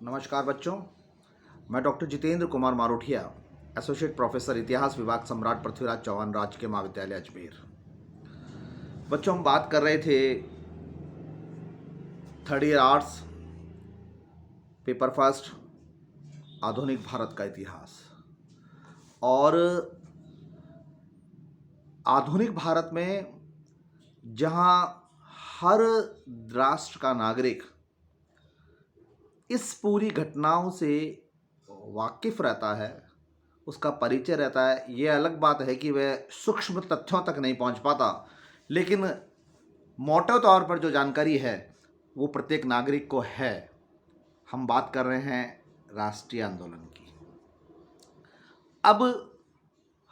नमस्कार बच्चों, मैं doctor Jitendra Kumar Marothia, associate professor इतिहास विभाग, सम्राट पृथ्वीराज चौहान राजकीय महाविद्यालय अजमेर। बच्चों, हम बात कर रहे थे third year arts, paper first, आधुनिक भारत का इतिहास। और आधुनिक भारत में जहां हर राष्ट्र का नागरिक इस पूरी घटनाओं से वाकिफ रहता है, उसका परिचय रहता है। ये अलग बात है कि वह सूक्ष्म तथ्यों तक नहीं पहुंच पाता, लेकिन मोटे तौर पर जो जानकारी है वो प्रत्येक नागरिक को है। हम बात कर रहे हैं राष्ट्रीय आंदोलन की। अब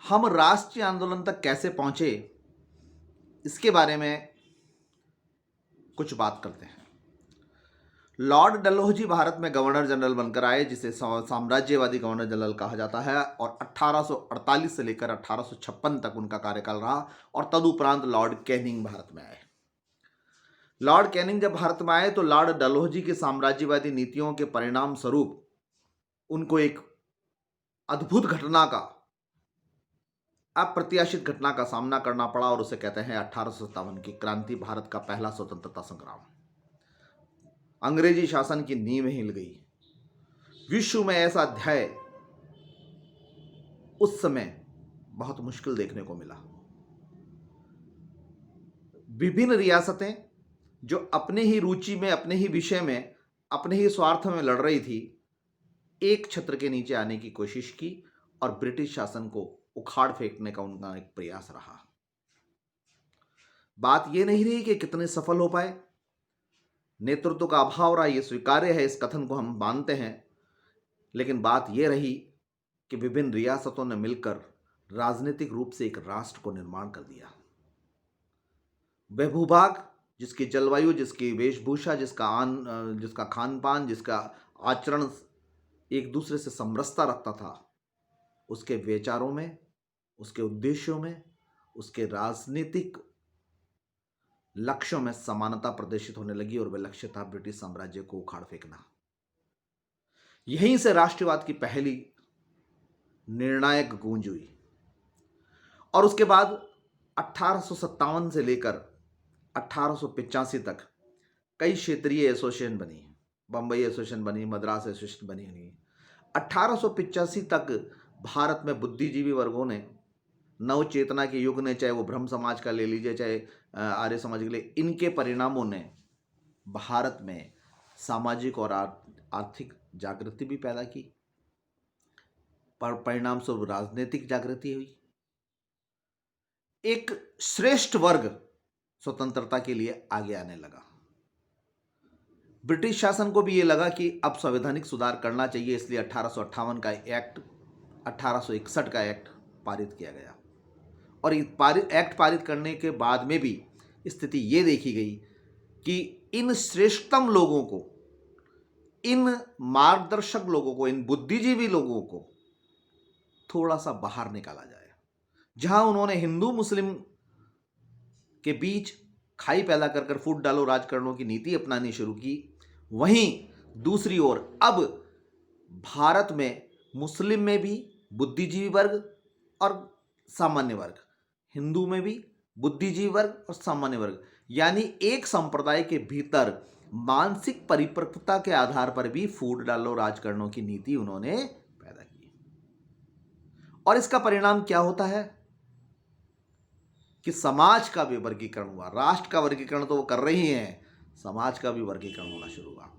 हम राष्ट्रीय आंदोलन तक कैसे पहुंचे, इसके बारे में कुछ बात करते हैं। लॉर्ड डलहौजी भारत में गवर्नर जनरल बनकर आए, जिसे साम्राज्यवादी गवर्नर जनरल कहा जाता है, और 1848 से लेकर 1856 तक उनका कार्यकाल रहा। और तदुपरांत लॉर्ड कैनिंग भारत में आए। लॉर्ड कैनिंग जब भारत में आए तो लॉर्ड डलहौजी की साम्राज्यवादी नीतियों के परिणाम स्वरूप उनको एक अद्भुत घटना का, अप्रत्याशित घटना का सामना करना पड़ा, और उसे कहते हैं 1857 की क्रांति, भारत का पहला स्वतंत्रता संग्राम। अंग्रेजी शासन की नींव हिल गई। विश्व में ऐसा अध्याय उस समय बहुत मुश्किल देखने को मिला। विभिन्न रियासतें जो अपने ही रुचि में, अपने ही विषय में, अपने ही स्वार्थ में लड़ रही थी, एक छत्र के नीचे आने की कोशिश की, और ब्रिटिश शासन को उखाड़ फेंकने का उनका एक प्रयास रहा। बात यह नहीं रही कि कितने सफल हो पाए, नेतृत्व का अभाव रहा, यह स्वीकार्य है, इस कथन को हम मानते हैं। लेकिन बात यह रही कि विभिन्न रियासतों ने मिलकर राजनीतिक रूप से एक राष्ट्र को निर्माण कर दिया। वह भूभाग जिसकी जलवायु, जिसकी वेशभूषा, जिसका खान पान, जिसका आचरण एक दूसरे से समरसता रखता था, उसके विचारों में, उसके उद्देश्यों में, उसके राजनीतिक लक्ष्यों में समानता प्रदर्शित होने लगी, और वह लक्ष्य था ब्रिटिश साम्राज्य को उखाड़ फेंकना। यहीं से राष्ट्रवाद की पहली निर्णायक गूंज हुई। और उसके बाद 1857 से लेकर 1885 तक कई क्षेत्रीय एसोसिएशन बनी। बम्बई एसोसिएशन बनी, मद्रास एसोसिएशन बनी। 1885 तक भारत में बुद्धिजीवी वर्गों ने, नव चेतना के युग ने, चाहे वो ब्रह्म समाज का ले लीजिए, चाहे आर्य समाज के लिए, इनके परिणामों ने भारत में सामाजिक और आर्थिक जागृति भी पैदा की। परिणाम स्वरूप राजनीतिक जागृति हुई। एक श्रेष्ठ वर्ग स्वतंत्रता के लिए आगे आने लगा। ब्रिटिश शासन को भी यह लगा कि अब संवैधानिक सुधार करना चाहिए, इसलिए 1858 का एक्ट, 1861 का एक्ट पारित किया गया। और एक्ट पारित करने के बाद में भी स्थिति ये देखी गई कि इन श्रेष्ठतम लोगों को, इन मार्गदर्शक लोगों को, इन बुद्धिजीवी लोगों को थोड़ा सा बाहर निकाला जाए। जहां उन्होंने हिंदू मुस्लिम के बीच खाई पैदा कर फूट डालो राजकरणों की नीति अपनानी शुरू की, वहीं दूसरी ओर अब भारत में मुस्लिम में भी बुद्धिजीवी वर्ग और सामान्य वर्ग, हिंदू में भी बुद्धिजीवी वर्ग और सामान्य वर्ग, यानी एक संप्रदाय के भीतर मानसिक परिपक्वता के आधार पर भी फूट डालो राजकरणों की नीति उन्होंने पैदा की। और इसका परिणाम क्या होता है कि समाज का भी वर्गीकरण हुआ। राष्ट्र का वर्गीकरण तो वो कर रही हैं, समाज का भी वर्गीकरण होना शुरू हुआ।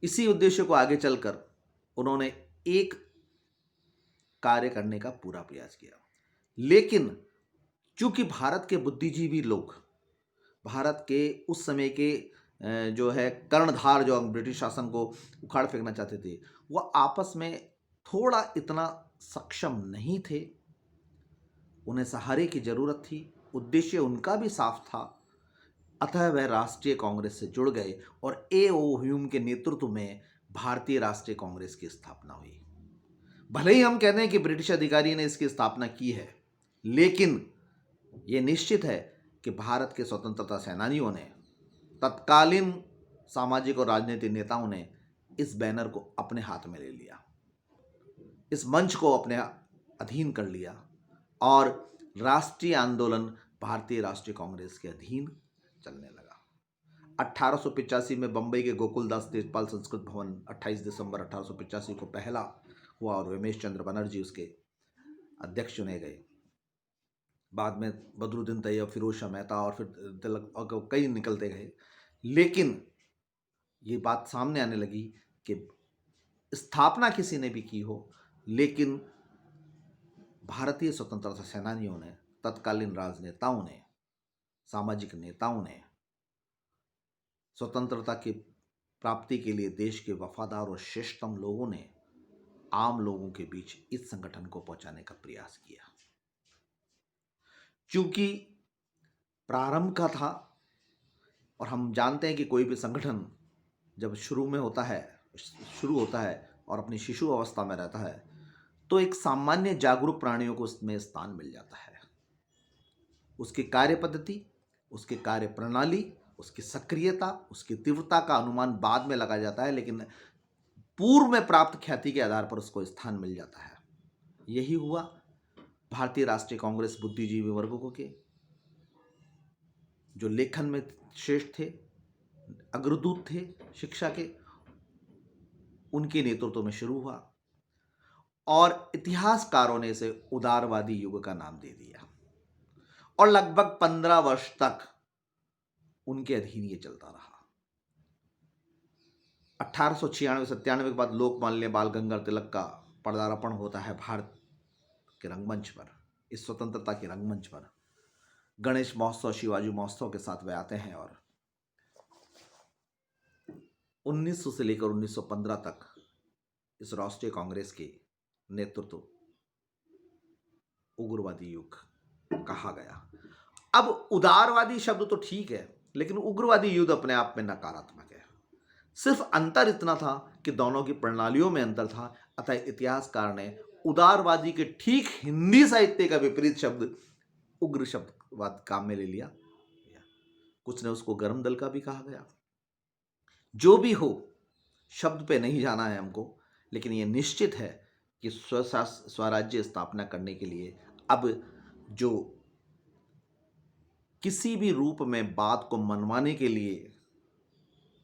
इसी उद्देश्य को आगे चलकर उन्होंने एक कार्य करने का पूरा प्रयास किया। लेकिन चूंकि भारत के बुद्धिजीवी लोग, भारत के उस समय के जो है कर्णधार, जो ब्रिटिश शासन को उखाड़ फेंकना चाहते थे, वह आपस में थोड़ा इतना सक्षम नहीं थे। उन्हें सहारे की जरूरत थी। उद्देश्य उनका भी साफ था। अतः वह राष्ट्रीय कांग्रेस से जुड़ गए और ए.ओ. ह्यूम के नेतृत्व में भारतीय राष्ट्रीय कांग्रेस की स्थापना हुई। भले ही हम कहते हैं कि ब्रिटिश अधिकारी ने इसकी स्थापना की है, लेकिन यह निश्चित है कि भारत के स्वतंत्रता सेनानियों ने तत्कालीन सामाजिक और राजनीतिक नेताओं ने इस बैनर को अपने हाथ में ले लिया, इस मंच को अपने अधीन कर लिया और राष्ट्रीय आंदोलन भारतीय राष्ट्रीय कांग्रेस के अधीन चलने लगा। 1885 में बंबई के गोकुलदास तेजपाल संस्कृत भवन 28 दिसंबर 1885 को पहला हुआ और रमेश चंद्र बनर्जी उसके अध्यक्ष चुने गए। बाद में बदरुद्दीन तैयब, फिरोज शाह मेहता और फिर तिलक और कई निकलते गए। लेकिन ये बात सामने आने लगी कि स्थापना किसी ने भी की हो, लेकिन भारतीय स्वतंत्रता सेनानियों ने, तत्कालीन राजनेताओं ने, सामाजिक नेताओं ने स्वतंत्रता की प्राप्ति के लिए देश के वफादार और श्रेष्ठतम लोगों ने आम लोगों के बीच इस संगठन को पहुंचाने का प्रयास किया। चूंकि प्रारंभ का था और हम जानते हैं कि कोई भी संगठन जब शुरू होता है और अपनी शिशु अवस्था में रहता है तो एक सामान्य जागरूक प्राणियों को उसमें स्थान मिल जाता है। उसकी कार्य पद्धति, उसकी कार्य प्रणाली, उसकी सक्रियता, उसकी तीव्रता का अनुमान बाद में लगाया जाता है, लेकिन पूर्व में प्राप्त ख्याति के आधार पर उसको स्थान मिल जाता है। यही हुआ भारतीय राष्ट्रीय कांग्रेस बुद्धिजीवी वर्गों के, जो लेखन में श्रेष्ठ थे, अग्रदूत थे शिक्षा के, उनके नेतृत्व में शुरू हुआ और इतिहासकारों ने इसे उदारवादी युग का नाम दे दिया और लगभग 15 वर्ष तक उनके अधीन ये चलता रहा। 1896-97 के बाद लोकमान्य बाल गंगाधर तिलक का पदार्पण होता है भारत के रंगमंच पर, इस स्वतंत्रता के रंगमंच पर। गणेश महोत्सव, शिवाजी महोत्सव के साथ वे आते हैं और 1900 से लेकर 1915 तक इस राष्ट्रीय कांग्रेस के नेतृत्व उग्रवादी युग कहा गया। अब उदारवादी शब्द तो ठीक है, लेकिन उग्रवादी युद्ध अपने आप में नकारात्मक है। सिर्फ अंतर इतना था कि दोनों की प्रणालियों में अंतर था, अतः इतिहासकार ने उदारवादी के ठीक हिंदी साहित्य का विपरीत शब्द उग्र शब्दवाद काम में ले लिया। कुछ ने उसको गर्म दल का भी कहा गया। जो भी हो, शब्द पे नहीं जाना है हमको, लेकिन यह निश्चित है कि स्वराज्य स्थापना करने के लिए अब जो किसी भी रूप में बात को मनवाने के लिए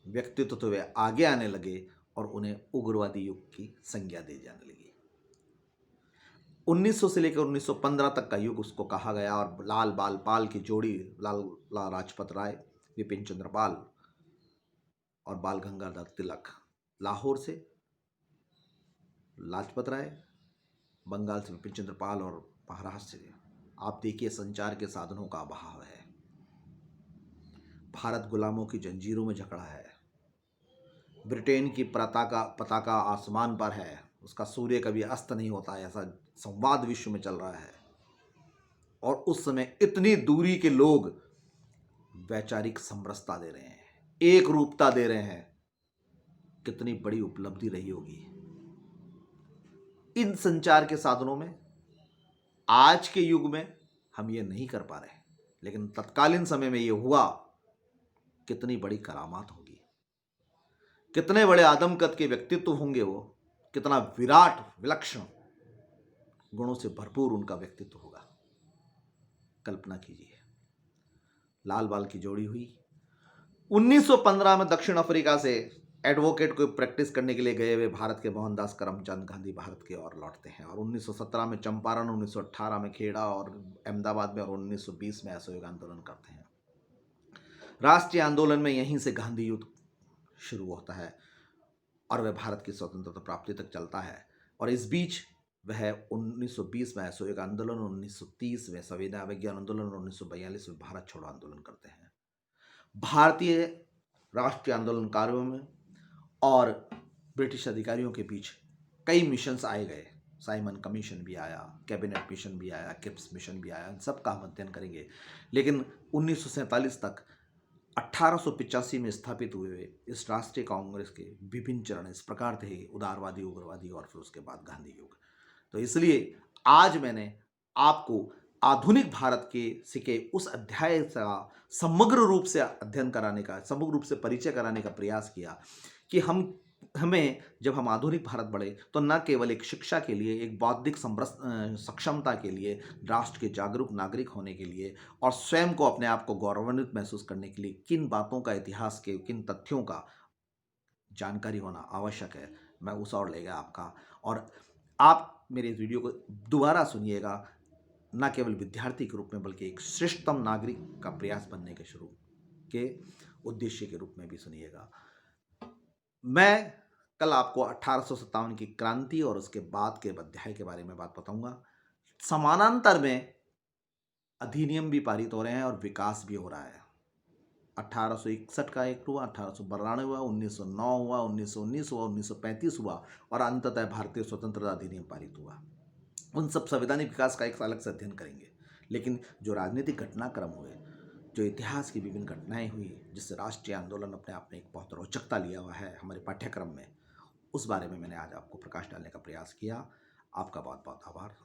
व्यक्तित्व तो वे आगे आने लगे और उन्हें उग्रवादी युग की संज्ञा दी जाने लगी। 1900 से लेकर 1915 तक का युग उसको कहा गया और लाल बाल पाल की जोड़ी, लाला लाजपत राय, विपिन चंद्र पाल और बाल गंगाधर तिलक, लाहौर से लाजपत राय, बंगाल से विपिन चंद्र पाल और महाराष्ट्र से आप देखिए संचार के साधनों का अभाव है। भारत गुलामों की जंजीरों में जकड़ा है। ब्रिटेन की पताका आसमान पर है, उसका सूर्य कभी अस्त नहीं होता, ऐसा संवाद विश्व में चल रहा है। और उस समय इतनी दूरी के लोग वैचारिक समरसता दे रहे हैं, एक रूपता दे रहे हैं। कितनी बड़ी उपलब्धि रही होगी इन संचार के साधनों में। आज के युग में हम ये नहीं कर पा रहे, लेकिन तत्कालीन समय में ये हुआ। कितनी बड़ी करामात होगी, कितने बड़े आदमकद के व्यक्तित्व होंगे वो, कितना विराट विलक्षण गुणों से भरपूर उनका व्यक्तित्व होगा। कल्पना कीजिए। लाल बाल की जोड़ी हुई। 1915 में दक्षिण अफ्रीका से एडवोकेट को प्रैक्टिस करने के लिए गए हुए भारत के मोहनदास करमचंद गांधी भारत की ओर लौटते हैं और 1917 में चंपारण, 1918 में खेड़ा और अहमदाबाद में और 1920 में असहयोग आंदोलन करते हैं। राष्ट्रीय आंदोलन में यहीं से गांधी युद्ध शुरू होता है और वह भारत की स्वतंत्रता प्राप्ति तक चलता है। और इस बीच वह 1920 में असहयोग आंदोलन, 1930 में संविदा विज्ञान आंदोलन और 1942 में भारत छोड़ो आंदोलन करते हैं। भारतीय राष्ट्रीय आंदोलनकारियों में और ब्रिटिश अधिकारियों के बीच कई मिशंस आए गए। साइमन कमीशन भी आया, कैबिनेट मिशन भी आया, किप्स मिशन भी आया, इन सब का हम अध्ययन करेंगे। लेकिन 1947 तक 1885 में स्थापित हुए इस राष्ट्रीय कांग्रेस के विभिन्न चरण इस प्रकार थे, उदारवादी, उग्रवादी और फिर उसके बाद गांधी युग। तो इसलिए आज मैंने आपको आधुनिक भारत के सिके उस अध्याय का समग्र रूप से अध्ययन कराने का, समग्र रूप से परिचय कराने का प्रयास किया कि हमें जब हम आधुनिक भारत बढ़े तो न केवल एक शिक्षा के लिए, एक बौद्धिक सक्षमता के लिए, राष्ट्र के जागरूक नागरिक होने के लिए और स्वयं को, अपने आप को गौरवान्वित महसूस करने के लिए किन बातों का, इतिहास के किन तथ्यों का जानकारी होना आवश्यक है, मैं उस ओर ले गया आपका। और आप मेरे इस वीडियो को दोबारा सुनिएगा, न केवल विद्यार्थी के रूप में बल्कि एक श्रेष्ठतम नागरिक का प्रयास बनने के शुरू के उद्देश्य के रूप में भी सुनिएगा। मैं कल आपको 1857 की क्रांति और उसके बाद के अध्याय के बारे में बात बताऊंगा। समानांतर में अधिनियम भी पारित हो रहे हैं और विकास भी हो रहा है। 1861 का एक्ट हुआ, 1892 हुआ, 1909 हुआ, 1919 हुआ, 1935 हुआ और अंततः भारतीय स्वतंत्रता अधिनियम पारित हुआ। उन सब संवैधानिक विकास का एक अलग से अध्ययन करेंगे, लेकिन जो राजनीतिक घटनाक्रम हुए, जो इतिहास की विभिन्न घटनाएं हुई, जिससे राष्ट्रीय आंदोलन अपने आप में एक बहुत रोचकता लिया हुआ है हमारे पाठ्यक्रम में, उस बारे में मैंने आज आपको प्रकाश डालने का प्रयास किया। आपका बहुत बहुत आभार।